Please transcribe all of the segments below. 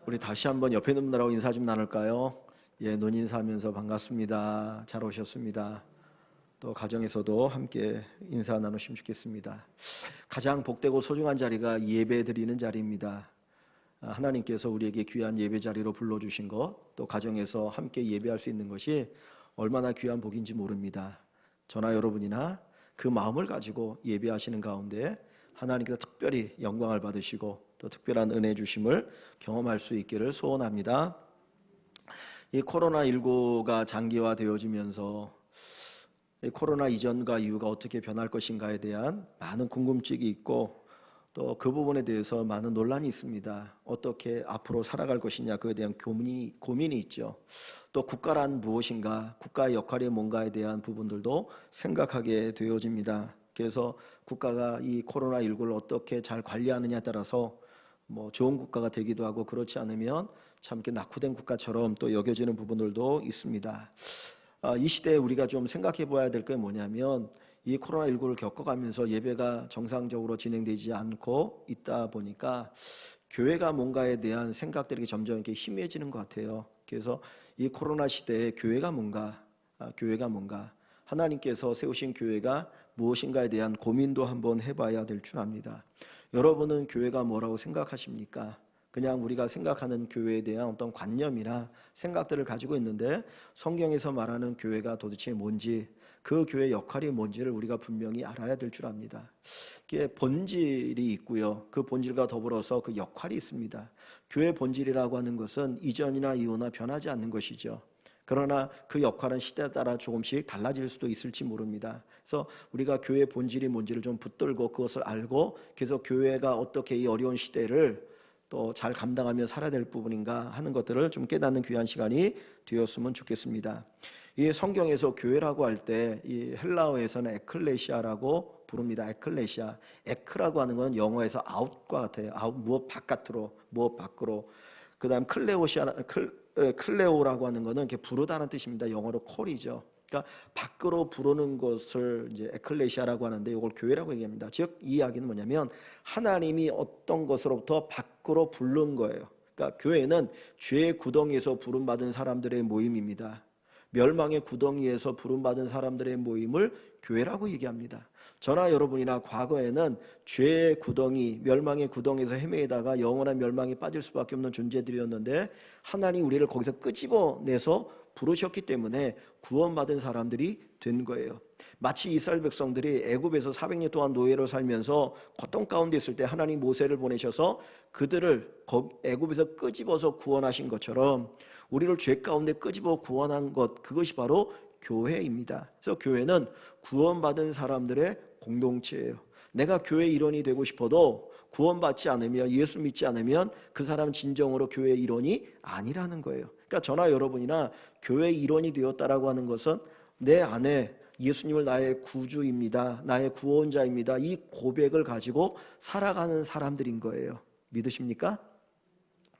우리 다시 한번 옆에 있는 분들하고 인사 좀 나눌까요? 예, 논인사하면서 반갑습니다. 잘 오셨습니다. 또 가정에서도 함께 인사 나누시면 좋겠습니다. 가장 복되고 소중한 자리가 예배 드리는 자리입니다. 하나님께서 우리에게 귀한 예배 자리로 불러주신 것, 또 가정에서 함께 예배할 수 있는 것이 얼마나 귀한 복인지 모릅니다. 저나 여러분이나 그 마음을 가지고 예배하시는 가운데 하나님께서 특별히 영광을 받으시고 또 특별한 은혜 주심을 경험할 수 있기를 소원합니다. 이 코로나19가 장기화되어지면서 코로나 이전과 이후가 어떻게 변할 것인가에 대한 많은 궁금증이 있고 또 그 부분에 대해서 많은 논란이 있습니다. 어떻게 앞으로 살아갈 것이냐, 그에 대한 고민이 있죠. 또 국가란 무엇인가, 국가의 역할이 뭔가에 대한 부분들도 생각하게 되어집니다. 그래서 국가가 이 코로나19를 어떻게 잘 관리하느냐에 따라서 좋은 국가가 되기도 하고, 그렇지 않으면 참 이렇게 낙후된 국가처럼 또 여겨지는 부분들도 있습니다. 이 시대에 우리가 좀 생각해 봐야 될 게 뭐냐면, 이 코로나19를 겪어가면서 예배가 정상적으로 진행되지 않고 있다 보니까 교회가 뭔가에 대한 생각들이 점점 이렇게 희미해지는 것 같아요. 그래서 이 코로나 시대에 교회가 뭔가, 하나님께서 세우신 교회가 무엇인가에 대한 고민도 한번 해봐야 될 줄 압니다. 여러분은 교회가 뭐라고 생각하십니까? 그냥 우리가 생각하는 교회에 대한 어떤 관념이나 생각들을 가지고 있는데, 성경에서 말하는 교회가 도대체 뭔지, 그 교회의 역할이 뭔지를 우리가 분명히 알아야 될 줄 압니다. 그게 본질이 있고요, 그 본질과 더불어서 그 역할이 있습니다. 교회 본질이라고 하는 것은 이전이나 이후나 변하지 않는 것이죠. 그러나 그 역할은 시대에 따라 조금씩 달라질 수도 있을지 모릅니다. 그래서 우리가 교회의 본질이 뭔지를 좀 붙들고 그것을 알고, 그래서 교회가 어떻게 이 어려운 시대를 또 잘 감당하며 살아야 될 부분인가 하는 것들을 좀 깨닫는 귀한 시간이 되었으면 좋겠습니다. 이 성경에서 교회라고 할 때 이 헬라어에서는 에클레시아라고 부릅니다. 에클레시아. 에크라고 하는 건 영어에서 아웃과 같아요. 아웃, 무엇 바깥으로, 무엇 밖으로. 그다음 클레오라고 하는 거는 이렇게 부르다는 뜻입니다. 영어로 콜이죠. 그러니까 밖으로 부르는 것을 이제 에클레시아라고 하는데, 이걸 교회라고 얘기합니다. 즉 이 이야기는 뭐냐면 하나님이 어떤 것으로부터 밖으로 부른 거예요. 그러니까 교회는 죄의 구덩이에서 부름받은 사람들의 모임입니다. 멸망의 구덩이에서 부름받은 사람들의 모임을 교회라고 얘기합니다. 저나 여러분이나 과거에는 죄의 구덩이, 멸망의 구덩이에서 헤매다가 영원한 멸망에 빠질 수밖에 없는 존재들이었는데, 하나님 우리를 거기서 끄집어내서 부르셨기 때문에 구원받은 사람들이 된 거예요. 마치 이스라엘 백성들이 애굽에서 400년 동안 노예로 살면서 고통 가운데 있을 때 하나님 모세를 보내셔서 그들을 애굽에서 끄집어서 구원하신 것처럼 우리를 죄 가운데 끄집어 구원한 것, 그것이 바로 교회입니다. 그래서 교회는 구원받은 사람들의 공동체예요. 내가 교회 일원이 되고 싶어도 구원받지 않으면, 예수 믿지 않으면 그 사람은 진정으로 교회의 일원이 아니라는 거예요. 그러니까 저나 여러분이나 교회의 일원이 되었다라고 하는 것은 내 안에 예수님을 나의 구주입니다, 나의 구원자입니다, 이 고백을 가지고 살아가는 사람들인 거예요. 믿으십니까?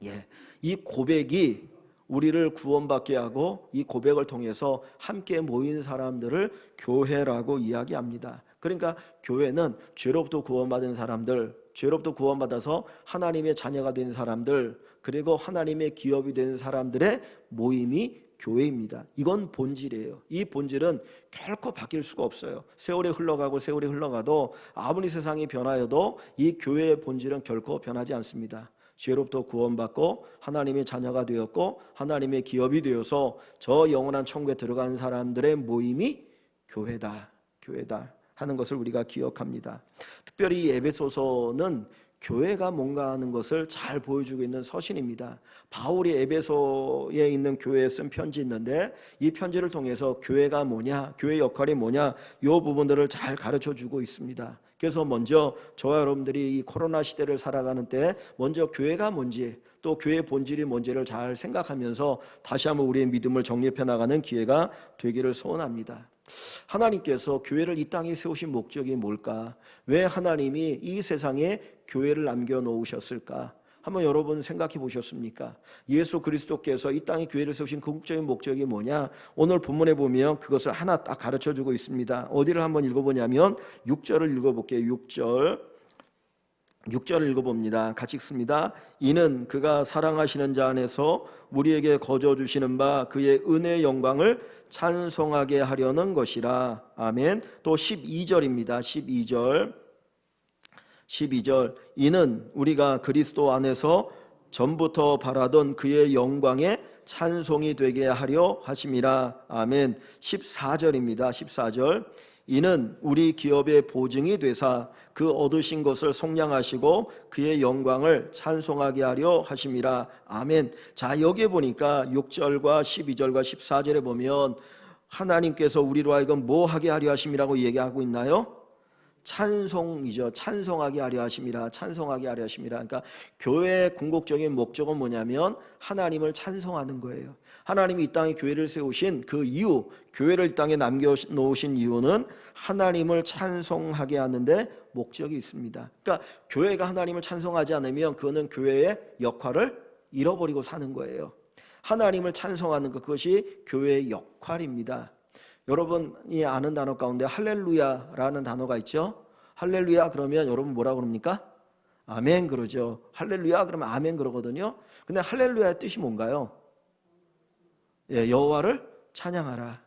예, 이 고백이 우리를 구원받게 하고, 이 고백을 통해서 함께 모인 사람들을 교회라고 이야기합니다. 그러니까 교회는 죄로부터 구원받은 사람들, 죄로부터 구원받아서 하나님의 자녀가 된 사람들, 그리고 하나님의 기업이 된 사람들의 모임이 교회입니다. 이건 본질이에요. 이 본질은 결코 바뀔 수가 없어요. 세월이 흘러가고 세월이 흘러가도 아무리 세상이 변하여도 이 교회의 본질은 결코 변하지 않습니다. 죄로부터 구원받고 하나님의 자녀가 되었고 하나님의 기업이 되어서 저 영원한 천국에 들어간 사람들의 모임이 교회다 하는 것을 우리가 기억합니다. 특별히 에베소서는 교회가 뭔가 하는 것을 잘 보여주고 있는 서신입니다. 바울이 에베소에 있는 교회에 쓴 편지 있는데, 이 편지를 통해서 교회가 뭐냐, 교회의 역할이 뭐냐, 이 부분들을 잘 가르쳐주고 있습니다. 그래서 먼저 저와 여러분들이 이 코로나 시대를 살아가는 때 먼저 교회가 뭔지, 또 교회의 본질이 뭔지를 잘 생각하면서 다시 한번 우리의 믿음을 정립해 나가는 기회가 되기를 소원합니다. 하나님께서 교회를 이 땅에 세우신 목적이 뭘까? 왜 하나님이 이 세상에 교회를 남겨놓으셨을까? 한번 여러분 생각해 보셨습니까? 예수 그리스도께서 이 땅에 교회를 세우신 궁극적인 목적이 뭐냐? 오늘 본문에 보면 그것을 하나 딱 가르쳐주고 있습니다. 어디를 한번 읽어보냐면 6절을 읽어볼게요. 6절. 6절 읽어봅니다. 같이 읽습니다. 이는 그가 사랑하시는 자 안에서 우리에게 거저 주시는 바 그의 은혜의 영광을 찬송하게 하려는 것이라. 아멘. 또 12절입니다. 12절 이는 우리가 그리스도 안에서 전부터 바라던 그의 영광에 찬송이 되게 하려 하심이라. 아멘. 14절입니다. 14절 이는 우리 기업의 보증이 되사 그 얻으신 것을 속량하시고 그의 영광을 찬송하게 하려 하심이라. 아멘. 자, 여기에 보니까 6절과 12절과 14절에 보면 하나님께서 우리로 하여금 뭐 하게 하려 하심이라고 얘기하고 있나요? 찬송이죠. 찬송하게 하려 하심이라. 찬송하게 하려 하심이라. 그러니까 교회의 궁극적인 목적은 뭐냐면 하나님을 찬송하는 거예요. 하나님이 이 땅에 교회를 세우신 그 이유, 교회를 이 땅에 남겨놓으신 이유는 하나님을 찬송하게 하는데 목적이 있습니다. 그러니까 교회가 하나님을 찬송하지 않으면 그거는 교회의 역할을 잃어버리고 사는 거예요. 하나님을 찬송하는 것, 그것이 교회의 역할입니다. 여러분이 아는 단어 가운데 할렐루야라는 단어가 있죠. 할렐루야 그러면 여러분 뭐라고 그럽니까? 아멘 그러죠. 할렐루야 그러면 아멘 그러거든요. 근데 할렐루야의 뜻이 뭔가요? 예, 여호와를 찬양하라.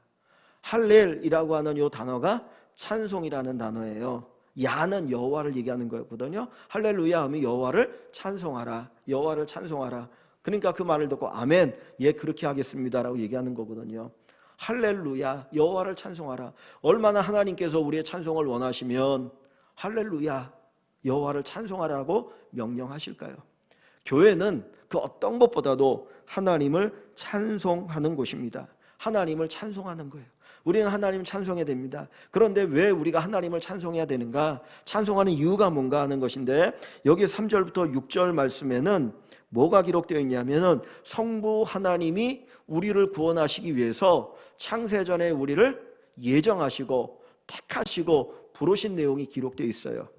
할렐이라고 하는 이 단어가 찬송이라는 단어예요. 야는 여호와를 얘기하는 거였거든요. 할렐루야 하면 여호와를 찬송하라. 여호와를 찬송하라. 그러니까 그 말을 듣고 아멘, 예 그렇게 하겠습니다라고 얘기하는 거거든요. 할렐루야, 여호와를 찬송하라. 얼마나 하나님께서 우리의 찬송을 원하시면 할렐루야, 여호와를 찬송하라고 명령하실까요? 교회는 그 어떤 것보다도 하나님을 찬송하는 곳입니다. 하나님을 찬송하는 거예요. 우리는 하나님을 찬송해야 됩니다. 그런데 왜 우리가 하나님을 찬송해야 되는가? 찬송하는 이유가 뭔가 하는 것인데, 여기 3절부터 6절 말씀에는 뭐가 기록되어 있냐면은 성부 하나님이 우리를 구원하시기 위해서 창세전에 우리를 예정하시고 택하시고 부르신 내용이 기록되어 있어요.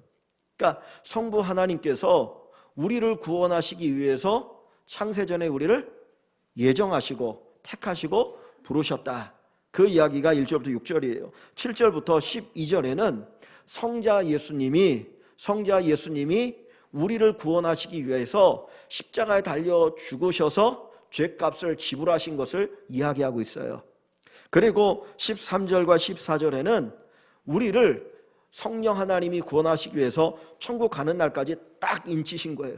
그러니까 성부 하나님께서 우리를 구원하시기 위해서 창세전에 우리를 예정하시고 택하시고 부르셨다. 그 이야기가 1절부터 6절이에요. 7절부터 12절에는 성자 예수님이 우리를 구원하시기 위해서 십자가에 달려 죽으셔서 죄값을 지불하신 것을 이야기하고 있어요. 그리고 13절과 14절에는 우리를 성령 하나님이 구원하시기 위해서 천국 가는 날까지 딱 인치신 거예요.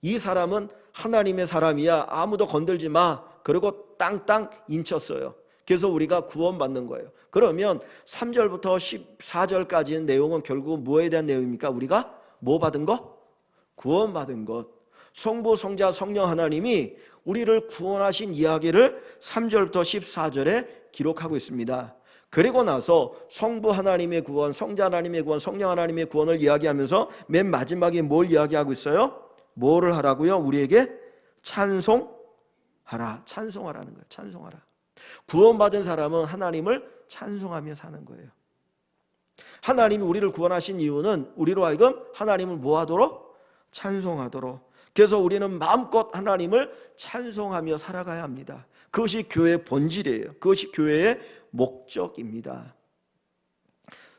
이 사람은 하나님의 사람이야, 아무도 건들지 마, 그리고 땅땅 인쳤어요. 그래서 우리가 구원받는 거예요. 그러면 3절부터 14절까지의 내용은 결국 뭐에 대한 내용입니까? 우리가 뭐 받은 것? 구원받은 것. 성부, 성자, 성령 하나님이 우리를 구원하신 이야기를 3절부터 14절에 기록하고 있습니다. 그리고 나서 성부 하나님의 구원, 성자 하나님의 구원, 성령 하나님의 구원을 이야기하면서 맨 마지막에 뭘 이야기하고 있어요? 뭐를 하라고요? 우리에게 찬송하라. 찬송하라는 거예요. 찬송하라. 구원받은 사람은 하나님을 찬송하며 사는 거예요. 하나님이 우리를 구원하신 이유는 우리로 하여금 하나님을 뭐하도록? 찬송하도록. 그래서 우리는 마음껏 하나님을 찬송하며 살아가야 합니다. 그것이 교회의 본질이에요. 그것이 교회의 목적입니다.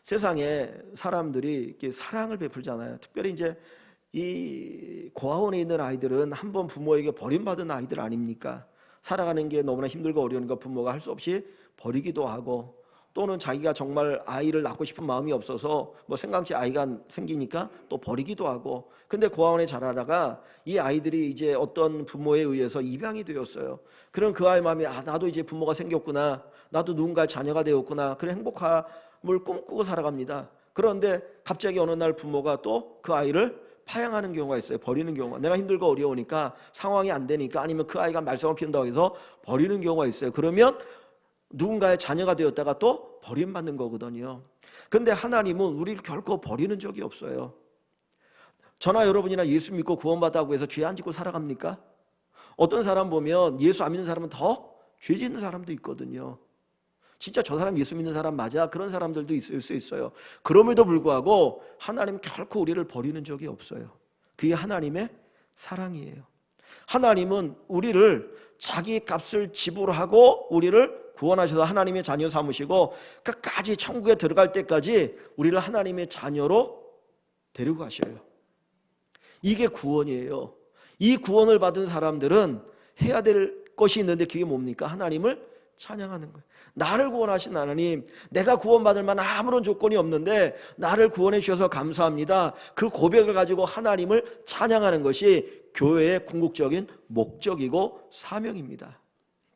세상에 사람들이 이렇게 사랑을 베풀잖아요. 특별히 이제 이 고아원에 있는 아이들은 한 번 부모에게 버림받은 아이들 아닙니까? 살아가는 게 너무나 힘들고 어려우니까 부모가 할 수 없이 버리기도 하고, 또는 자기가 정말 아이를 낳고 싶은 마음이 없어서 뭐 생각지 아이가 생기니까 또 버리기도 하고. 근데 고아원에 자라다가 이 아이들이 이제 어떤 부모에 의해서 입양이 되었어요. 그럼 그 아이 마음이 나도 이제 부모가 생겼구나, 나도 누군가의 자녀가 되었구나, 그런 행복함을 꿈꾸고 살아갑니다. 그런데 갑자기 어느 날 부모가 또 그 아이를 파양하는 경우가 있어요. 버리는 경우가. 내가 힘들고 어려우니까, 상황이 안 되니까, 아니면 그 아이가 말썽을 피운다고 해서 버리는 경우가 있어요. 그러면 누군가의 자녀가 되었다가 또 버림받는 거거든요. 근데 하나님은 우리를 결코 버리는 적이 없어요. 저나 여러분이나 예수 믿고 구원받았다고 해서 죄 안 짓고 살아갑니까? 어떤 사람 보면 예수 안 믿는 사람은 더 죄 짓는 사람도 있거든요. 진짜 저 사람 예수 믿는 사람 맞아? 그런 사람들도 있을 수 있어요. 그럼에도 불구하고 하나님 결코 우리를 버리는 적이 없어요. 그게 하나님의 사랑이에요. 하나님은 우리를 자기 값을 지불하고 우리를 구원하셔서 하나님의 자녀 삼으시고 끝까지 천국에 들어갈 때까지 우리를 하나님의 자녀로 데리고 가셔요. 이게 구원이에요. 이 구원을 받은 사람들은 해야 될 것이 있는데 그게 뭡니까? 하나님을 찬양하는 거예요. 나를 구원하신 하나님, 내가 구원받을 만한 아무런 조건이 없는데 나를 구원해 주셔서 감사합니다. 그 고백을 가지고 하나님을 찬양하는 것이 교회의 궁극적인 목적이고 사명입니다.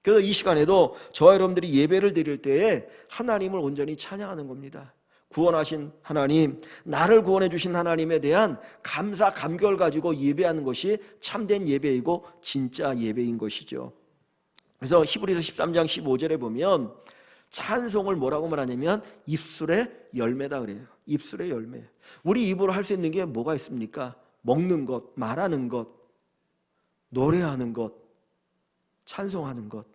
그래서 이 시간에도 저와 여러분들이 예배를 드릴 때에 하나님을 온전히 찬양하는 겁니다. 구원하신 하나님, 나를 구원해 주신 하나님에 대한 감사, 감격을 가지고 예배하는 것이 참된 예배이고 진짜 예배인 것이죠. 그래서 히브리서 13장 15절에 보면 찬송을 뭐라고 말하냐면 입술의 열매다 그래요. 입술의 열매. 우리 입으로 할 수 있는 게 뭐가 있습니까? 먹는 것, 말하는 것, 노래하는 것, 찬송하는 것.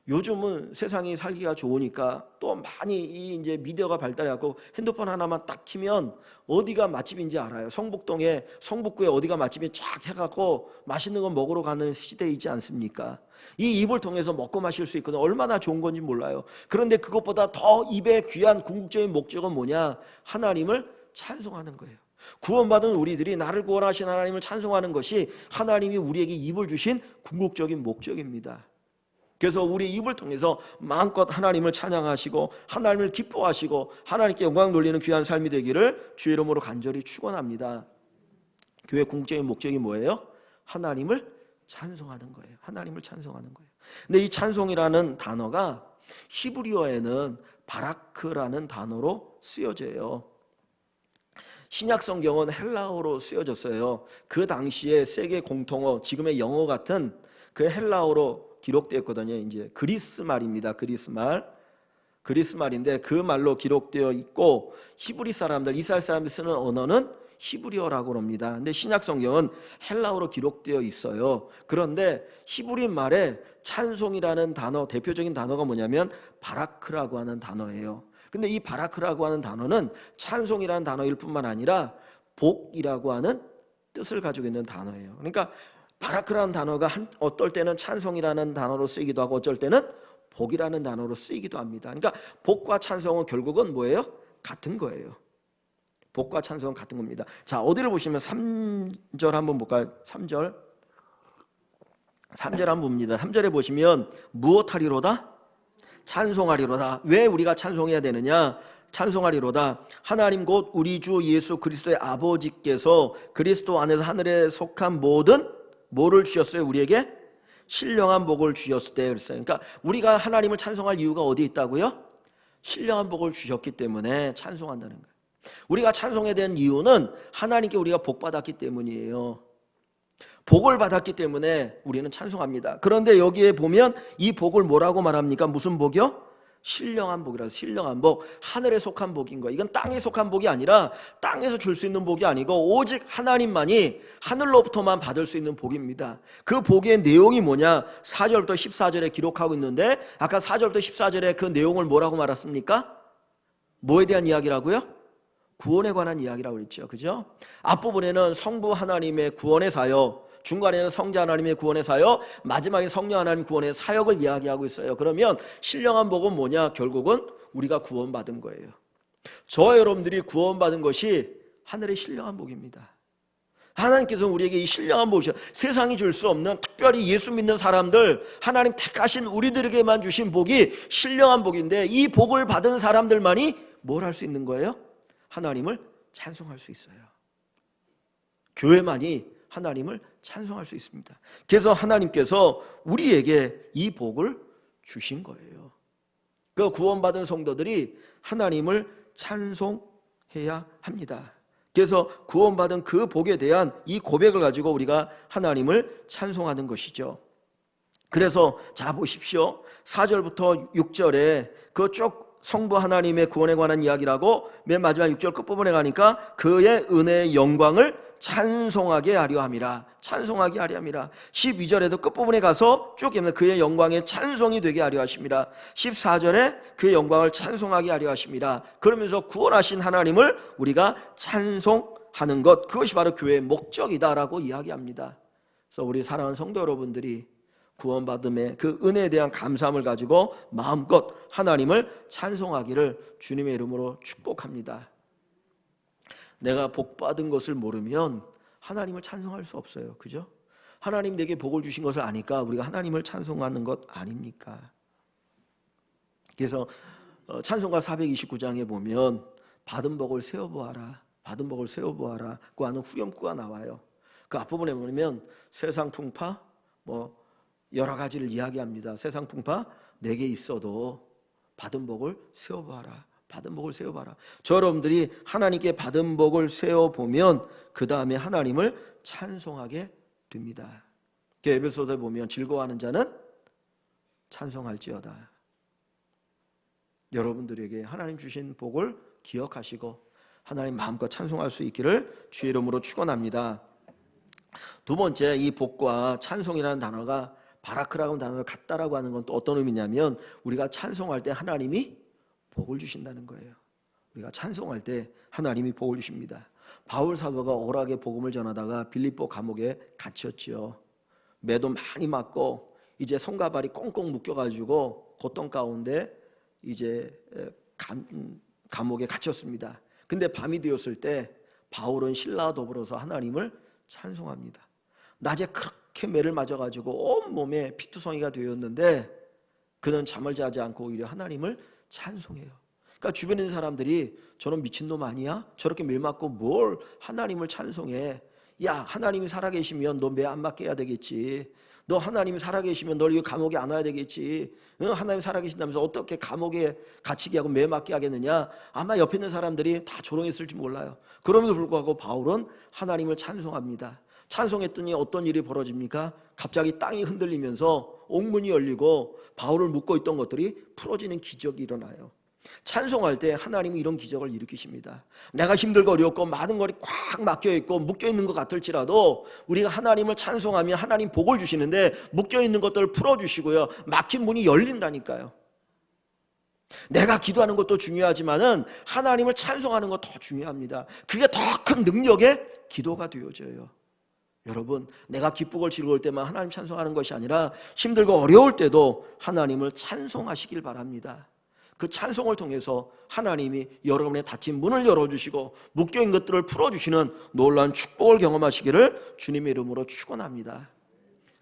요즘은 세상이 살기가 좋으니까 또 많이 이제 미디어가 발달해갖고 핸드폰 하나만 딱 키면 어디가 맛집인지 알아요. 성북동에 성북구에 어디가 맛집이 쫙 해갖고 맛있는 거 먹으러 가는 시대이지 않습니까? 이 입을 통해서 먹고 마실 수 있거든. 얼마나 좋은 건지 몰라요. 그런데 그것보다 더 입의 귀한 궁극적인 목적은 뭐냐? 하나님을 찬송하는 거예요. 구원받은 우리들이 나를 구원하신 하나님을 찬송하는 것이 하나님이 우리에게 입을 주신 궁극적인 목적입니다. 그래서 우리 입을 통해서 마음껏 하나님을 찬양하시고 하나님을 기뻐하시고 하나님께 영광 돌리는 귀한 삶이 되기를 주의 이름으로 간절히 축원합니다. 교회 궁극적인 목적이 뭐예요? 하나님을 찬송하는 거예요. 하나님을 찬송하는 거예요. 근데 이 찬송이라는 단어가 히브리어에는 바라크라는 단어로 쓰여져요. 신약 성경은 헬라어로 쓰여졌어요. 그 당시에 세계 공통어, 지금의 영어 같은 그 헬라어로 기록되었거든요. 이제 그리스 말입니다. 그리스 말인데 그 말로 기록되어 있고 히브리 사람들, 이스라엘 사람들이 쓰는 언어는 히브리어라고 합니다. 근데 신약 성경은 헬라어로 기록되어 있어요. 그런데 히브리 말에 찬송이라는 단어, 대표적인 단어가 뭐냐면 바라크라고 하는 단어예요. 근데 이 바라크라고 하는 단어는 찬송이라는 단어일 뿐만 아니라 복이라고 하는 뜻을 가지고 있는 단어예요. 그러니까 바라크라는 단어가 어떨 때는 찬송이라는 단어로 쓰이기도 하고 어쩔 때는 복이라는 단어로 쓰이기도 합니다. 그러니까 복과 찬송은 결국은 뭐예요? 같은 거예요. 복과 찬송은 같은 겁니다. 자, 어디를 보시면 3절 한번 볼까요? 3절 한번 봅니다. 3절에 보시면 무엇하리로다? 찬송하리로다. 왜 우리가 찬송해야 되느냐? 찬송하리로다. 하나님 곧 우리 주 예수 그리스도의 아버지께서 그리스도 안에서 하늘에 속한 모든 뭐를 주셨어요? 우리에게 신령한 복을 주셨을 때 그랬어요. 그러니까 우리가 하나님을 찬송할 이유가 어디 있다고요? 신령한 복을 주셨기 때문에 찬송한다는 거예요. 우리가 찬송해야 되는 이유는 하나님께 우리가 복 받았기 때문이에요. 복을 받았기 때문에 우리는 찬송합니다. 그런데 여기에 보면 이 복을 뭐라고 말합니까? 무슨 복이요? 신령한 복이라서 신령한 복, 하늘에 속한 복인 거예요. 이건 땅에 속한 복이 아니라 땅에서 줄 수 있는 복이 아니고 오직 하나님만이 하늘로부터만 받을 수 있는 복입니다. 그 복의 내용이 뭐냐? 4절부터 14절에 기록하고 있는데 아까 4절부터 14절에 그 내용을 뭐라고 말했습니까? 뭐에 대한 이야기라고요? 구원에 관한 이야기라고 그랬죠. 그죠? 앞부분에는 성부 하나님의 구원의 사역, 중간에는 성자 하나님의 구원의 사역, 마지막에 성령 하나님 구원의 사역을 이야기하고 있어요. 그러면 신령한 복은 뭐냐? 결국은 우리가 구원받은 거예요. 저와 여러분들이 구원받은 것이 하늘의 신령한 복입니다. 하나님께서 우리에게 이 신령한 복이죠. 세상이 줄 수 없는, 특별히 예수 믿는 사람들, 하나님 택하신 우리들에게만 주신 복이 신령한 복인데 이 복을 받은 사람들만이 뭘 할 수 있는 거예요? 하나님을 찬송할 수 있어요. 교회만이 하나님을 찬송할 수 있습니다. 그래서 하나님께서 우리에게 이 복을 주신 거예요. 그 구원받은 성도들이 하나님을 찬송해야 합니다. 그래서 구원받은 그 복에 대한 이 고백을 가지고 우리가 하나님을 찬송하는 것이죠. 그래서 자 보십시오. 4절부터 6절에 그 쭉 성부 하나님의 구원에 관한 이야기라고 맨 마지막 6절 끝부분에 가니까 그의 은혜의 영광을 찬송하게 하려 함이라. 찬송하게 하려 함이라. 12절에도 끝부분에 가서 쭉 읽으면 그의 영광의 찬송이 되게 하려 하십니다. 14절에 그의 영광을 찬송하게 하려 하십니다. 그러면서 구원하신 하나님을 우리가 찬송하는 것, 그것이 바로 교회의 목적이다라고 이야기합니다. 그래서 우리 사랑하는 성도 여러분들이 구원받음의 그 은혜에 대한 감사함을 가지고 마음껏 하나님을 찬송하기를 주님의 이름으로 축복합니다. 내가 복받은 것을 모르면 하나님을 찬송할 수 없어요. 그죠? 하나님 내게 복을 주신 것을 아니까 우리가 하나님을 찬송하는 것 아닙니까? 그래서 찬송가 429장에 보면 받은 복을 세어보아라, 받은 복을 세어보아라 그 하는 후렴구가 나와요. 그 앞부분에 보면 세상 풍파 뭐 여러 가지를 이야기합니다. 세상 풍파 내게 있어도 받은 복을 세어보아라, 받은 복을 세어봐라. 저 여러분들이 하나님께 받은 복을 세어보면 그 다음에 하나님을 찬송하게 됩니다. 에베소서에 보면 즐거워하는 자는 찬송할지어다. 여러분들에게 하나님 주신 복을 기억하시고 하나님 마음껏 찬송할 수 있기를 주의 이름으로 축원합니다. 두 번째, 이 복과 찬송이라는 단어가 바라크라는 단어를 같다라고 하는 건 또 어떤 의미냐면 우리가 찬송할 때 하나님이 복을 주신다는 거예요. 우리가 찬송할 때 하나님이 복을 주십니다. 바울 사도가 오락의 복음을 전하다가 빌립보 감옥에 갇혔지요. 매도 많이 맞고 이제 손과 발이 꽁꽁 묶여가지고 고통 가운데 이제 감옥에 갇혔습니다. 근데 밤이 되었을 때 바울은 신라와 더불어서 하나님을 찬송합니다. 낮에 그렇게 매를 맞아가지고 온몸에 피투성이가 되었는데 그는 잠을 자지 않고 오히려 하나님을 찬송해요. 그러니까 주변에 있는 사람들이 저는 미친놈 아니야? 저렇게 매 맞고 뭘 하나님을 찬송해? 야, 하나님이 살아계시면 너 매 안 맞게 해야 되겠지. 너 하나님이 살아계시면 널 이 감옥에 안 와야 되겠지. 하나님이 살아계신다면서 어떻게 감옥에 갇히게 하고 매 맞게 하겠느냐? 아마 옆에 있는 사람들이 다 조롱했을지 몰라요. 그럼에도 불구하고 바울은 하나님을 찬송합니다. 찬송했더니 어떤 일이 벌어집니까? 갑자기 땅이 흔들리면서 옥문이 열리고 바울을 묶고 있던 것들이 풀어지는 기적이 일어나요. 찬송할 때 하나님이 이런 기적을 일으키십니다. 내가 힘들고 어렵고 많은 것이 꽉 막혀있고 묶여있는 것 같을지라도 우리가 하나님을 찬송하면 하나님 복을 주시는데 묶여있는 것들을 풀어주시고요, 막힌 문이 열린다니까요. 내가 기도하는 것도 중요하지만은 하나님을 찬송하는 것 더 중요합니다. 그게 더 큰 능력의 기도가 되어져요. 여러분, 내가 기쁘고 즐거울 때만 하나님 찬송하는 것이 아니라 힘들고 어려울 때도 하나님을 찬송하시길 바랍니다. 그 찬송을 통해서 하나님이 여러분의 닫힌 문을 열어주시고 묶여있는 것들을 풀어주시는 놀라운 축복을 경험하시기를 주님의 이름으로 축원합니다.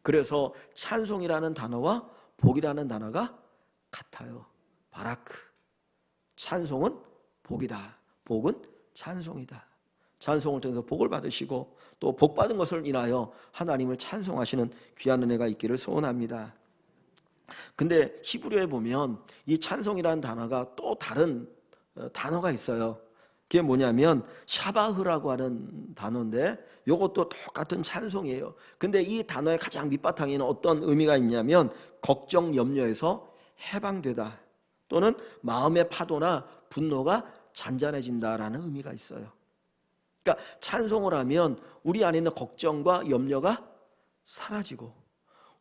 그래서 찬송이라는 단어와 복이라는 단어가 같아요. 바라크, 찬송은 복이다, 복은 찬송이다. 찬송을 통해서 복을 받으시고 또 복받은 것을 인하여 하나님을 찬송하시는 귀한 은혜가 있기를 소원합니다. 근데 히브리어에 보면 이 찬송이라는 단어가 또 다른 단어가 있어요. 그게 뭐냐면 샤바흐라고 하는 단어인데 이것도 똑같은 찬송이에요. 근데 이 단어의 가장 밑바탕에는 어떤 의미가 있냐면 걱정, 염려에서 해방되다, 또는 마음의 파도나 분노가 잔잔해진다라는 의미가 있어요. 그러니까 찬송을 하면 우리 안에 있는 걱정과 염려가 사라지고,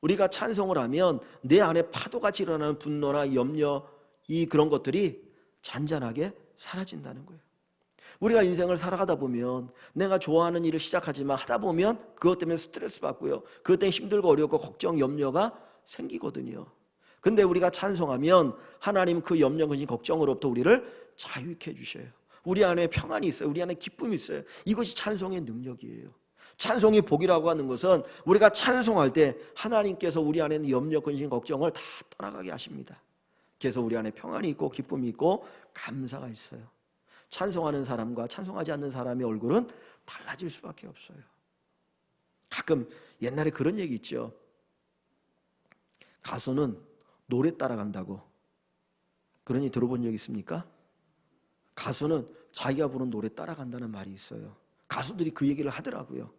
우리가 찬송을 하면 내 안에 파도같이 일어나는 분노나 염려, 그런 것들이 잔잔하게 사라진다는 거예요. 우리가 인생을 살아가다 보면 내가 좋아하는 일을 시작하지만 하다 보면 그것 때문에 스트레스 받고요, 그것 때문에 힘들고 어렵고 걱정, 염려가 생기거든요. 근데 우리가 찬송하면 하나님 그 염려, 근심, 걱정으로부터 우리를 자유케 해주셔요. 우리 안에 평안이 있어요. 우리 안에 기쁨이 있어요. 이것이 찬송의 능력이에요. 찬송이 복이라고 하는 것은 우리가 찬송할 때 하나님께서 우리 안에 있는 염려, 근심, 걱정을 다 떠나가게 하십니다. 그래서 우리 안에 평안이 있고 기쁨이 있고 감사가 있어요. 찬송하는 사람과 찬송하지 않는 사람의 얼굴은 달라질 수밖에 없어요. 가끔 옛날에 그런 얘기 있죠. 가수는 노래 따라간다고. 그런 얘기 들어본 적 있습니까? 가수는 자기가 부른 노래 따라간다는 말이 있어요. 가수들이 그 얘기를 하더라고요.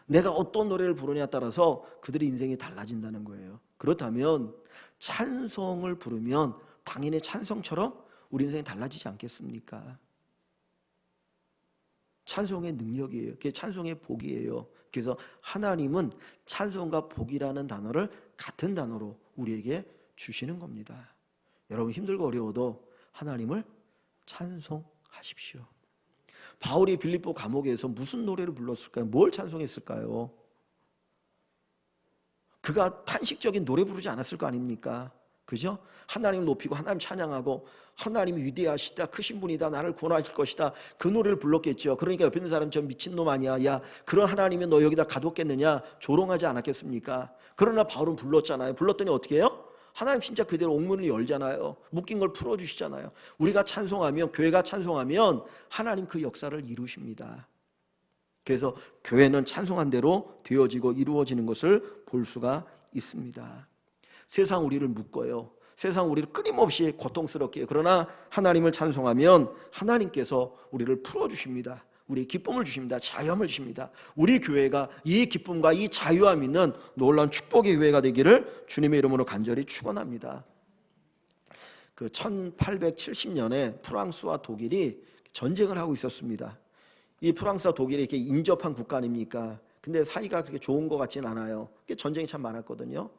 내가 어떤 노래를 부르냐에 따라서 그들의 인생이 달라진다는 거예요. 그렇다면 찬송을 부르면 당연히 찬송처럼 우리 인생이 달라지지 않겠습니까? 찬송의 능력이에요. 그게 찬송의 복이에요. 그래서 하나님은 찬송과 복이라는 단어를 같은 단어로 우리에게 주시는 겁니다. 여러분, 힘들고 어려워도 하나님을 찬송하십시오. 바울이 빌립보 감옥에서 무슨 노래를 불렀을까요? 뭘 찬송했을까요? 그가 탄식적인 노래 부르지 않았을 거 아닙니까? 그죠? 하나님 높이고 하나님 찬양하고 하나님이 위대하시다, 크신 분이다, 나를 구원하실 것이다, 그 노래를 불렀겠죠. 그러니까 옆에 있는 사람 저 미친놈 아니야, 야 그런 하나님이 너 여기다 가뒀겠느냐 조롱하지 않았겠습니까? 그러나 바울은 불렀잖아요. 불렀더니 어떻게 해요? 하나님 진짜 그대로 옥문을 열잖아요. 묶인 걸 풀어주시잖아요. 우리가 찬송하면, 교회가 찬송하면 하나님 그 역사를 이루십니다. 그래서 교회는 찬송한 대로 되어지고 이루어지는 것을 볼 수가 있습니다. 세상 우리를 묶어요. 세상 우리를 끊임없이 고통스럽게 해요. 그러나 하나님을 찬송하면 하나님께서 우리를 풀어주십니다. 우리 기쁨을 주십니다. 자유함을 주십니다. 우리 교회가 이 기쁨과 이 자유함 있는 놀라운 축복의 교회가 되기를 주님의 이름으로 간절히 축원합니다. 그 1870년에 프랑스와 독일이 전쟁을 하고 있었습니다. 이 프랑스와 독일이 이렇게 인접한 국가 아닙니까? 근데 사이가 그렇게 좋은 것 같지는 않아요. 전쟁이 참 많았거든요.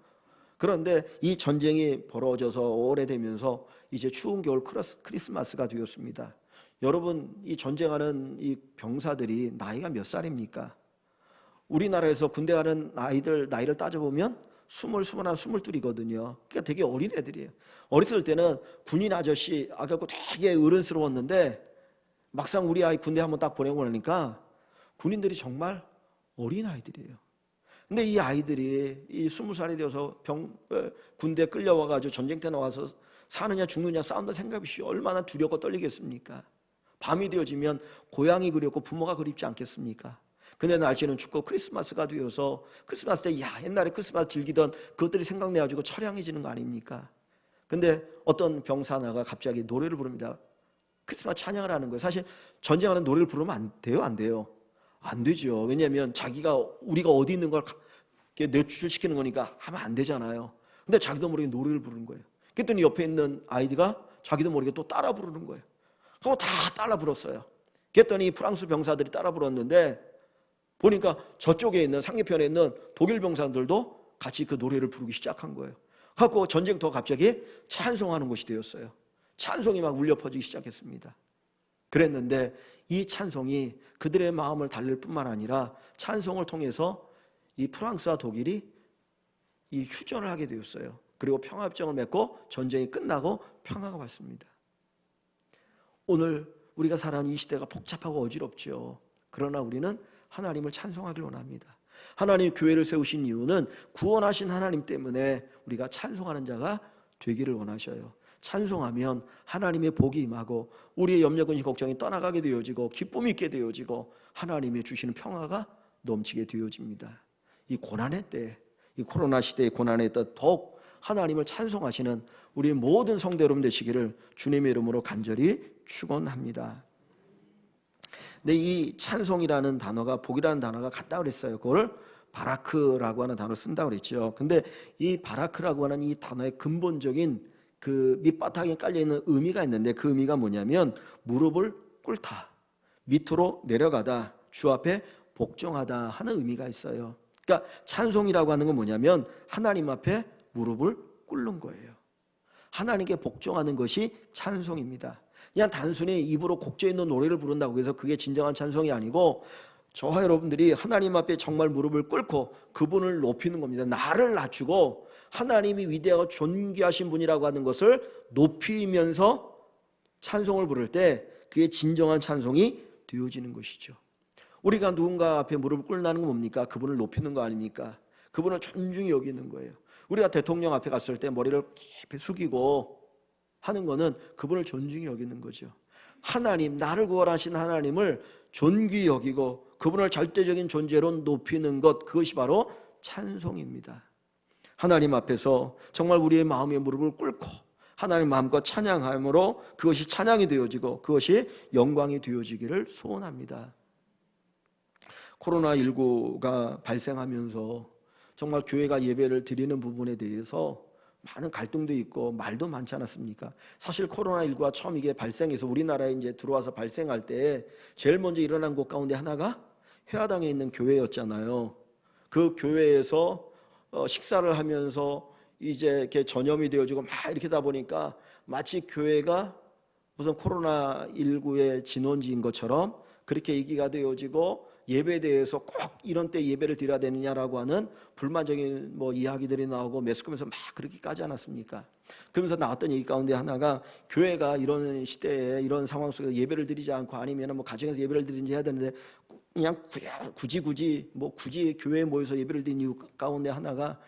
그런데 이 전쟁이 벌어져서 오래되면서 이제 추운 겨울 크리스마스가 되었습니다. 여러분, 이 전쟁하는 이 병사들이 나이가 몇 살입니까? 우리나라에서 군대 가는 아이들 나이를 따져보면 20, 21, 22이거든요. 그러니까 되게 어린 애들이에요. 어렸을 때는 군인 아저씨 아갖고 되게 어른스러웠는데 막상 우리 아이 군대 한번 딱 보내고 나니까 군인들이 정말 어린 아이들이에요. 근데 이 아이들이 이 20살이 되어서 군대에 끌려와가지고 전쟁터 나와서 사느냐 죽느냐 싸운다 생각이 얼마나 두렵고 떨리겠습니까? 밤이 되어지면 고향이 그립고 부모가 그립지 않겠습니까? 근데 날씨는 춥고 크리스마스가 되어서 크리스마스 때 옛날에 크리스마스 즐기던 그것들이 생각나가지고 처량해지는 거 아닙니까? 근데 어떤 병사 하나가 갑자기 노래를 부릅니다. 크리스마스 찬양을 하는 거예요. 사실 전쟁하는 노래를 부르면 안 돼요? 안 돼요? 안 되죠. 왜냐하면 우리가 어디 있는 걸 노출시키는 거니까 하면 안 되잖아요. 근데 자기도 모르게 노래를 부르는 거예요. 그랬더니 옆에 있는 아이가 자기도 모르게 또 따라 부르는 거예요. 그거 다 따라 불었어요. 그랬더니 프랑스 병사들이 따라 불었는데 보니까 저쪽에 있는 상대편에 있는 독일 병사들도 같이 그 노래를 부르기 시작한 거예요. 그래서 전쟁터가 갑자기 찬송하는 곳이 되었어요. 찬송이 막 울려 퍼지기 시작했습니다. 그랬는데 이 찬송이 그들의 마음을 달랠 뿐만 아니라 찬송을 통해서 이 프랑스와 독일이 이 휴전을 하게 되었어요. 그리고 평화협정을 맺고 전쟁이 끝나고 평화가 왔습니다. 오늘 우리가 살아가는 이 시대가 복잡하고 어지럽죠. 그러나 우리는 하나님을 찬송하길 원합니다. 하나님 교회를 세우신 이유는 구원하신 하나님 때문에 우리가 찬송하는 자가 되기를 원하셔요. 찬송하면 하나님의 복이 임하고 우리의 염려 근심 걱정이 떠나가게 되어지고 기쁨이 있게 되어지고 하나님의 주시는 평화가 넘치게 되어집니다. 이 고난의 때, 이 코로나 시대의 고난의 때 더욱 하나님을 찬송하시는 우리 모든 성도 여러분 되시기를 주님의 이름으로 간절히 축원합니다. 근데 이 찬송이라는 단어가 복이라는 단어가 같다 그랬어요. 그걸 바라크라고 하는 단어를 쓴다고 그랬죠. 근데 이 바라크라고 하는 이 단어의 근본적인 그 밑바닥에 깔려있는 의미가 있는데 그 의미가 뭐냐면 무릎을 꿇다, 밑으로 내려가다, 주 앞에 복종하다 하는 의미가 있어요. 그러니까 찬송이라고 하는 건 뭐냐면 하나님 앞에 무릎을 꿇는 거예요. 하나님께 복종하는 것이 찬송입니다. 그냥 단순히 입으로 곡조 있는 노래를 부른다고 해서 그게 진정한 찬송이 아니고 저와 여러분들이 하나님 앞에 정말 무릎을 꿇고 그분을 높이는 겁니다. 나를 낮추고 하나님이 위대하고 존귀하신 분이라고 하는 것을 높이면서 찬송을 부를 때 그게 진정한 찬송이 되어지는 것이죠. 우리가 누군가 앞에 무릎을 꿇는다는 건 뭡니까? 그분을 높이는 거 아닙니까? 그분을 존중히 여기는 거예요. 우리가 대통령 앞에 갔을 때 머리를 깊이 숙이고 하는 거는 그분을 존중히 여기는 거죠. 하나님, 나를 구원하신 하나님을 존귀히 여기고 그분을 절대적인 존재로 높이는 것, 그것이 바로 찬송입니다. 하나님 앞에서 정말 우리의 마음의 무릎을 꿇고 하나님 마음과 찬양함으로 그것이 찬양이 되어지고 그것이 영광이 되어지기를 소원합니다. 코로나19가 발생하면서 정말 교회가 예배를 드리는 부분에 대해서 많은 갈등도 있고 말도 많지 않았습니까? 사실 코로나19가 처음 이게 발생해서 우리나라에 이제 들어와서 발생할 때 제일 먼저 일어난 곳 가운데 하나가 회화당에 있는 교회였잖아요. 그 교회에서 식사를 하면서 이제 이렇게 전염이 되어지고 막 이렇게 다 보니까 마치 교회가 무슨 코로나19의 진원지인 것처럼 그렇게 얘기가 되어지고 예배에 대해서 꼭 이런 때 예배를 드려야 되느냐라고 하는 불만적인 이야기들이 나오고 매스컴에서 막 그렇게 까지 않았습니까? 그러면서 나왔던 얘기 가운데 하나가 교회가 이런 시대에 이런 상황 속에서 예배를 드리지 않고 아니면 가정에서 예배를 드리는지 해야 되는데 그냥 굳이 교회에 모여서 예배를 드리는 이유 가운데 하나가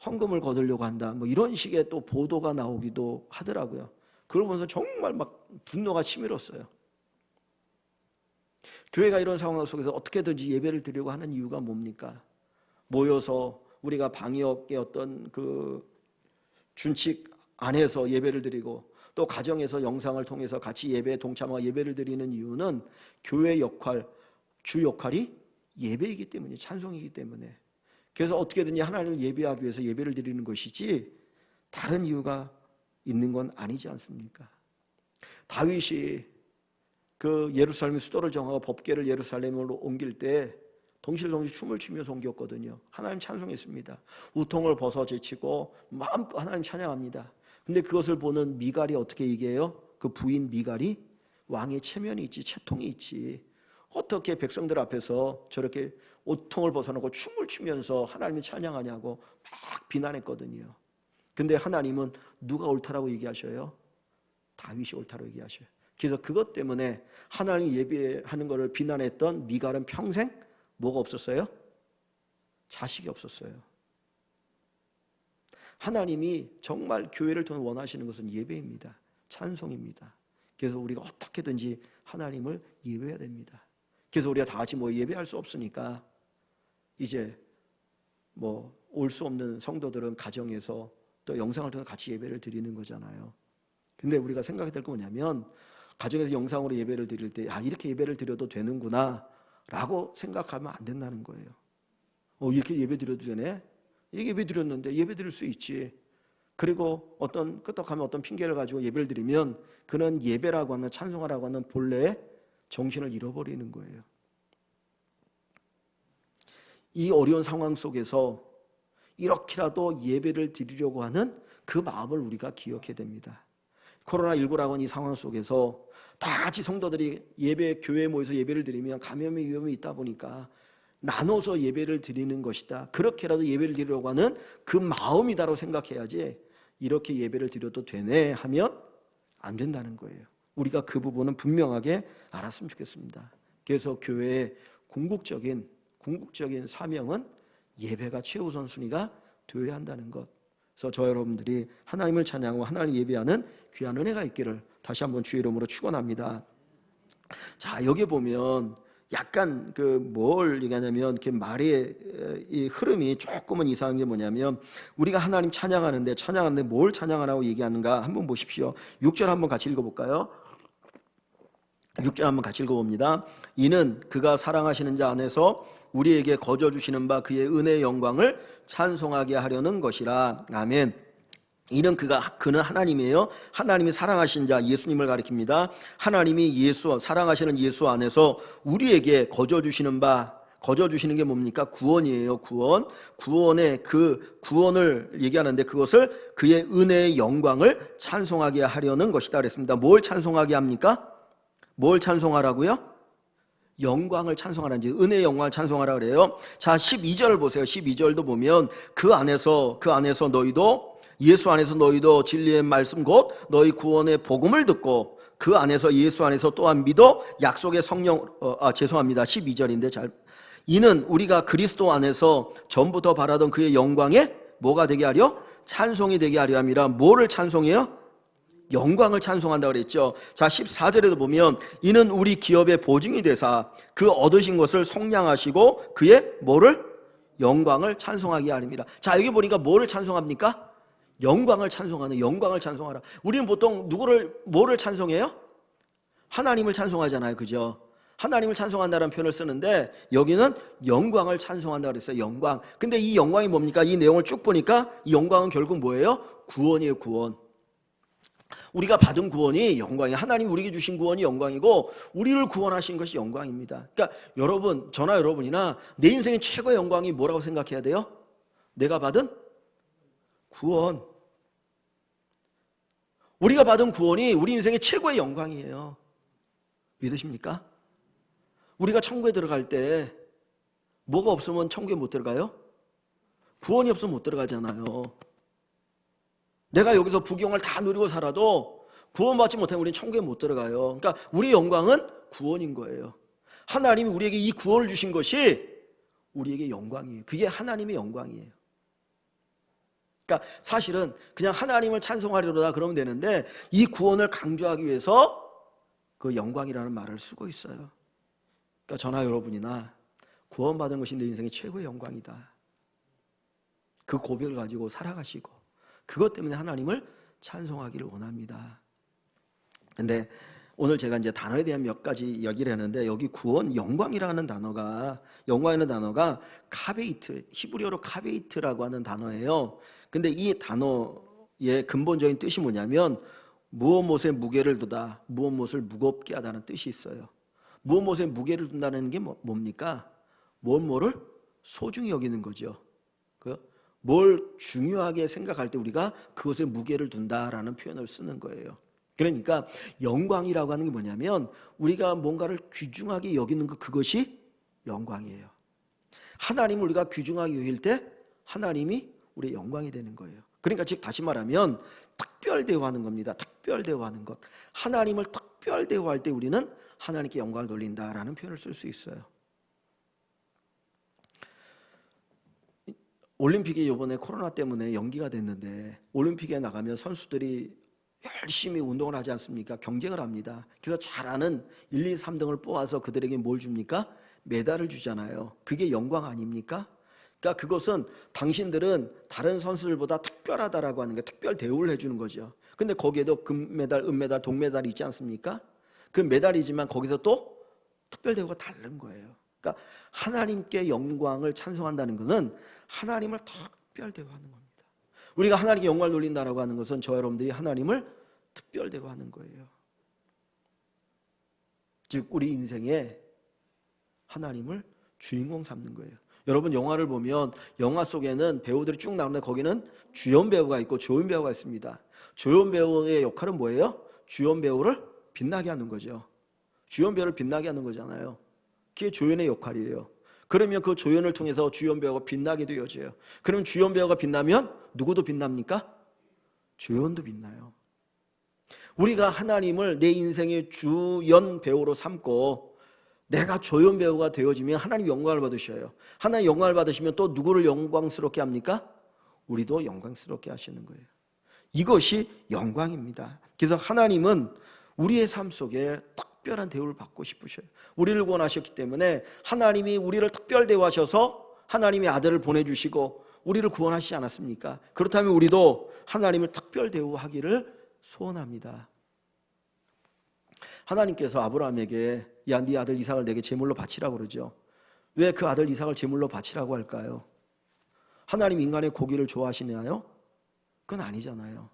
헌금을 거두려고 한다. 이런 식의 또 보도가 나오기도 하더라고요. 그걸 보면서 정말 막 분노가 치밀었어요. 교회가 이런 상황 속에서 어떻게든지 예배를 드리려고 하는 이유가 뭡니까? 모여서 우리가 방역의 어떤 그 준칙 안에서 예배를 드리고 또 가정에서 영상을 통해서 같이 예배에 동참하고 예배를 드리는 이유는 교회의 역할, 주 역할이 예배이기 때문에, 찬송이기 때문에. 그래서 어떻게든지 하나님을 예배하기 위해서 예배를 드리는 것이지 다른 이유가 있는 건 아니지 않습니까? 다윗이 그 예루살렘 수도를 정하고 법궤를 예루살렘으로 옮길 때 동시에 춤을 추면서 옮겼거든요. 하나님 찬송했습니다. 우통을 벗어 제치고 마음껏 하나님 찬양합니다. 근데 그것을 보는 미갈이 어떻게 얘기해요? 그 부인 미갈이 왕의 체면이 있지, 채통이 있지, 어떻게 백성들 앞에서 저렇게 옷통을 벗어놓고 춤을 추면서 하나님을 찬양하냐고 막 비난했거든요. 근데 하나님은 누가 옳다라고 얘기하셔요? 다윗이 옳다라고 얘기하셔요. 그래서 그것 때문에 하나님 예배하는 것을 비난했던 미갈은 평생 뭐가 없었어요? 자식이 없었어요. 하나님이 정말 교회를 통해 원하시는 것은 예배입니다. 찬송입니다. 그래서 우리가 어떻게든지 하나님을 예배해야 됩니다. 그래서 우리가 다 같이 예배할 수 없으니까 이제 올 수 없는 성도들은 가정에서 또 영상을 통해 같이 예배를 드리는 거잖아요. 근데 우리가 생각해야 될 거 뭐냐면 가정에서 영상으로 예배를 드릴 때 이렇게 예배를 드려도 되는구나 라고 생각하면 안 된다는 거예요. 이렇게 예배 드려도 되네? 이렇게 예배 드렸는데 예배 드릴 수 있지. 그리고 끄떡하면 어떤 핑계를 가지고 예배를 드리면 그는 예배라고 하는, 찬송하라고 하는 본래의 정신을 잃어버리는 거예요. 이 어려운 상황 속에서 이렇게라도 예배를 드리려고 하는 그 마음을 우리가 기억해야 됩니다. 코로나19라고 하는 이 상황 속에서 다 같이 성도들이 교회에 모여서 예배를 드리면 감염의 위험이 있다 보니까 나눠서 예배를 드리는 것이다, 그렇게라도 예배를 드리려고 하는 그 마음이다라고 생각해야지 이렇게 예배를 드려도 되네 하면 안 된다는 거예요. 우리가 그 부분은 분명하게 알았으면 좋겠습니다. 그래서 교회의 궁극적인 사명은 예배가 최우선 순위가 되어야 한다는 것. 그래서 저 여러분들이 하나님을 찬양하고 하나님을 예배하는 귀한 은혜가 있기를 다시 한번 주의 이름으로 축원합니다. 자, 여기 보면 약간 뭘 얘기하냐면 말의 이 흐름이 조금은 이상한 게 뭐냐면 우리가 하나님 찬양하는데 뭘 찬양하라고 얘기하는가 한번 보십시오. 6절 한번 같이 읽어볼까요? 6절 한번 같이 읽어봅니다. 이는 그가 사랑하시는 자 안에서 우리에게 거저 주시는 바 그의 은혜의 영광을 찬송하게 하려는 것이라. 아멘. 이는 그는 하나님이에요. 하나님이 사랑하신 자 예수님을 가리킵니다. 하나님이 사랑하시는 예수 안에서 우리에게 거저 주시는 게 뭡니까? 구원이에요. 구원의 그 구원을 얘기하는데 그것을 그의 은혜의 영광을 찬송하게 하려는 것이다 그랬습니다. 뭘 찬송하게 합니까? 뭘 찬송하라고요? 영광을 찬송하라는지, 은혜의 영광을 찬송하라 그래요. 자, 12절을 보세요. 12절도 보면 그 안에서 너희도, 예수 안에서 너희도 진리의 말씀 곧 너희 구원의 복음을 듣고 그 안에서, 예수 안에서 또한 믿어 약속의 성령, 12절인데 이는 우리가 그리스도 안에서 전부터 바라던 그의 영광에 뭐가 되게 하려? 찬송이 되게 하려 함이라. 뭐를 찬송해요? 영광을 찬송한다 그랬죠. 자, 14절에도 보면 이는 우리 기업의 보증이 되사 그 얻으신 것을 속량하시고 그의 뭐를? 영광을 찬송하게 하립니다. 자, 여기 보니까 뭐를 찬송합니까? 영광을 찬송하라. 우리는 보통 뭐를 찬송해요? 하나님을 찬송하잖아요. 그죠? 하나님을 찬송한다는 표현을 쓰는데 여기는 영광을 찬송한다 그랬어요. 영광. 근데 이 영광이 뭡니까? 이 내용을 쭉 보니까 이 영광은 결국 뭐예요? 구원이에요. 구원. 우리가 받은 구원이 영광이에요. 하나님 우리에게 주신 구원이 영광이고 우리를 구원하신 것이 영광입니다. 그러니까 여러분, 저나 여러분이나 내 인생의 최고의 영광이 뭐라고 생각해야 돼요? 내가 받은 구원. 우리가 받은 구원이 우리 인생의 최고의 영광이에요. 믿으십니까? 우리가 천국에 들어갈 때 뭐가 없으면 천국에 못 들어가요? 구원이 없으면 못 들어가잖아요. 내가 여기서 부귀영화를 다 누리고 살아도 구원받지 못하면 우리는 천국에 못 들어가요. 그러니까 우리 영광은 구원인 거예요. 하나님이 우리에게 이 구원을 주신 것이 우리에게 영광이에요. 그게 하나님의 영광이에요. 그러니까 사실은 그냥 하나님을 찬송하려다 그러면 되는데 이 구원을 강조하기 위해서 그 영광이라는 말을 쓰고 있어요. 그러니까 저나 여러분이나 구원받은 것이 내 인생의 최고의 영광이다. 그 고백을 가지고 살아가시고 그것 때문에 하나님을 찬송하기를 원합니다. 근데 오늘 제가 이제 단어에 대한 몇 가지 얘기를 했는데 여기 구원, 영광이라는 단어가 카베이트, 히브리어로 카베이트라고 하는 단어예요. 근데 이 단어의 근본적인 뜻이 뭐냐면 무엇에 무게를 두다, 무엇을 무겁게 하다는 뜻이 있어요. 무엇에 무게를 둔다는 게 뭡니까? 뭐를 소중히 여기는 거죠. 뭘 중요하게 생각할 때 우리가 그것에 무게를 둔다라는 표현을 쓰는 거예요. 그러니까 영광이라고 하는 게 뭐냐면 우리가 뭔가를 귀중하게 여기는 그것이 영광이에요. 하나님을 우리가 귀중하게 여길 때 하나님이 우리의 영광이 되는 거예요. 그러니까 즉 다시 말하면 특별 대우하는 겁니다. 특별 대우하는 것. 하나님을 특별 대우할 때 우리는 하나님께 영광을 돌린다라는 표현을 쓸 수 있어요. 올림픽이 이번에 코로나 때문에 연기가 됐는데 올림픽에 나가면 선수들이 열심히 운동을 하지 않습니까? 경쟁을 합니다. 그래서 잘하는 1, 2, 3등을 뽑아서 그들에게 뭘 줍니까? 메달을 주잖아요. 그게 영광 아닙니까? 그러니까 그것은 당신들은 다른 선수들보다 특별하다라고 하는 게 특별 대우를 해주는 거죠. 근데 거기에도 금메달, 은메달, 동메달이 있지 않습니까? 그 메달이지만 거기서 또 특별 대우가 다른 거예요. 그러니까 하나님께 영광을 찬송한다는 것은 하나님을 특별 대우하는 겁니다. 우리가 하나님께 영광을 돌린다라고 하는 것은 저 여러분들이 하나님을 특별 대우하는 거예요. 즉 우리 인생에 하나님을 주인공 삼는 거예요. 여러분 영화를 보면 영화 속에는 배우들이 쭉 나오는데 거기는 주연 배우가 있고 조연 배우가 있습니다. 조연 배우의 역할은 뭐예요? 주연 배우를 빛나게 하는 거죠. 주연 배우를 빛나게 하는 거잖아요. 그게 조연의 역할이에요. 그러면 그 조연을 통해서 주연 배우가 빛나게 되어져요. 그러면 주연 배우가 빛나면 누구도 빛납니까? 조연도 빛나요. 우리가 하나님을 내 인생의 주연 배우로 삼고 내가 조연 배우가 되어지면 하나님 영광을 받으셔요. 하나님 영광을 받으시면 또 누구를 영광스럽게 합니까? 우리도 영광스럽게 하시는 거예요. 이것이 영광입니다. 그래서 하나님은 우리의 삶 속에 특별한 대우를 받고 싶으셔요. 우리를 구원하셨기 때문에 하나님이 우리를 특별 대우하셔서 하나님의 아들을 보내주시고 우리를 구원하시지 않았습니까? 그렇다면 우리도 하나님을 특별 대우하기를 소원합니다. 하나님께서 아브라함에게 야, 네 아들 이삭을 내게 제물로 바치라고 그러죠. 왜 그 아들 이삭을 제물로 바치라고 할까요? 하나님 인간의 고기를 좋아하시나요? 그건 아니잖아요.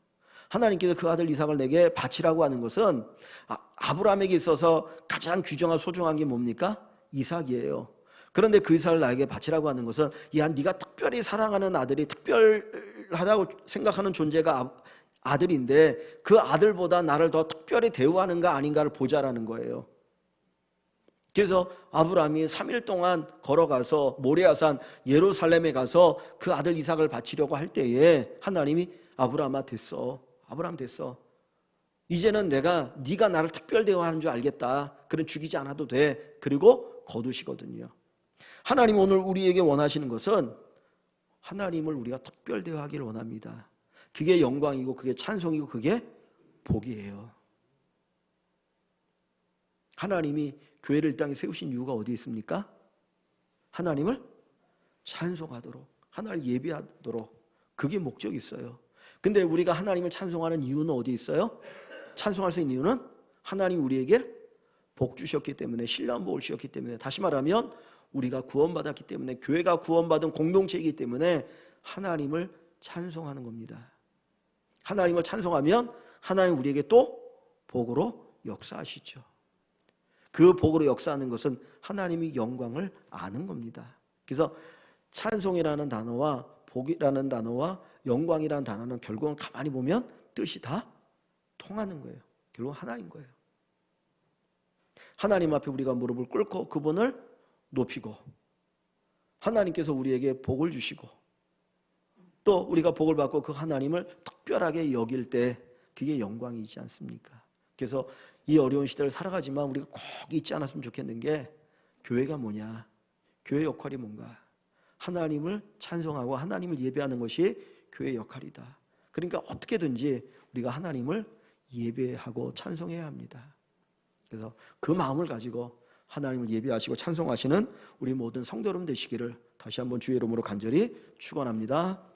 하나님께서 그 아들 이삭을 내게 바치라고 하는 것은 아브라함에게 있어서 가장 귀중하고 소중한 게 뭡니까? 이삭이에요. 그런데 그 이삭을 나에게 바치라고 하는 것은 야, 네가 특별히 사랑하는 아들이 특별하다고 생각하는 존재가 아들인데 그 아들보다 나를 더 특별히 대우하는가 아닌가를 보자라는 거예요. 그래서 아브라함이 3일 동안 걸어가서 모레아산 예루살렘에 가서 그 아들 이삭을 바치려고 할 때에 하나님이 아브라함아 됐어. 아브라함 됐어. 이제는 네가 나를 특별 대우하는 줄 알겠다. 그럼 죽이지 않아도 돼. 그리고 거두시거든요. 하나님 오늘 우리에게 원하시는 것은 하나님을 우리가 특별 대우하기를 원합니다. 그게 영광이고 그게 찬송이고 그게 복이에요. 하나님이 교회를 이 땅에 세우신 이유가 어디 있습니까? 하나님을 찬송하도록, 하나님을 예배하도록 그게 목적이 있어요. 근데 우리가 하나님을 찬송하는 이유는 어디 있어요? 찬송할 수 있는 이유는 하나님이 우리에게 복 주셨기 때문에, 신령한 복을 주셨기 때문에, 다시 말하면 우리가 구원받았기 때문에, 교회가 구원받은 공동체이기 때문에 하나님을 찬송하는 겁니다. 하나님을 찬송하면 하나님 우리에게 또 복으로 역사하시죠. 그 복으로 역사하는 것은 하나님이 영광을 아는 겁니다. 그래서 찬송이라는 단어와 복이라는 단어와 영광이라는 단어는 결국은 가만히 보면 뜻이 다 통하는 거예요. 결국 하나인 거예요. 하나님 앞에 우리가 무릎을 꿇고 그분을 높이고 하나님께서 우리에게 복을 주시고 또 우리가 복을 받고 그 하나님을 특별하게 여길 때 그게 영광이지 않습니까? 그래서 이 어려운 시대를 살아가지만 우리가 꼭 잊지 않았으면 좋겠는 게 교회가 뭐냐? 교회 역할이 뭔가? 하나님을 찬송하고 하나님을 예배하는 것이 교회의 역할이다. 그러니까 어떻게든지 우리가 하나님을 예배하고 찬송해야 합니다. 그래서 그 마음을 가지고 하나님을 예배하시고 찬송하시는 우리 모든 성도 여러분 되시기를 다시 한번 주의 이름으로 간절히 축원합니다.